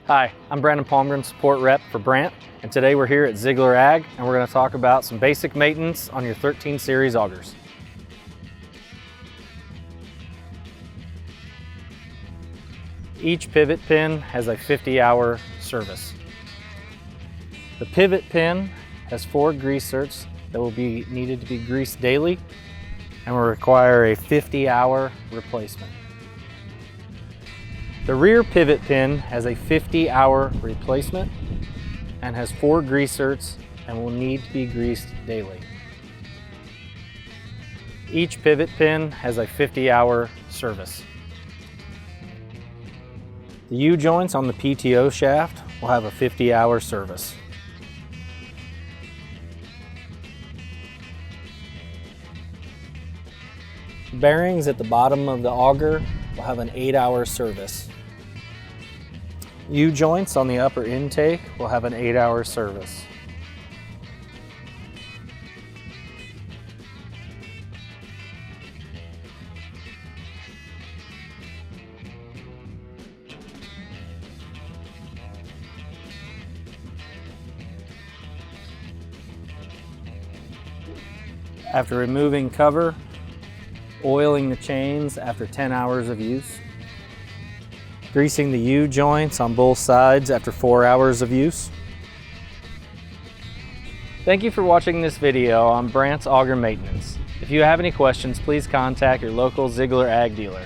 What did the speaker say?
Hi, I'm Brandon Support Rep for Brandt, and today we're here at Ziegler Ag, and we're going to talk about some basic maintenance on your 13 series augers. Each pivot pin has a 50-hour service. The pivot pin has 4 grease zerks that will be needed to be greased daily and will require a 50-hour replacement. The rear pivot pin has a 50-hour replacement and has 4 grease zerks and will need to be greased daily. Each pivot pin has a 50-hour service. The U-joints on the PTO shaft will have a 50-hour service. Bearings at the bottom of the auger will have an 8-hour service. U-joints on the upper intake will have an 8-hour service. After removing cover, oiling the chains after 10 hours of use, greasing the U-joints on both sides after 4 hours of use. Thank you for watching this video on Brandt's auger maintenance. If you have any questions, please contact your local Ziegler Ag dealer.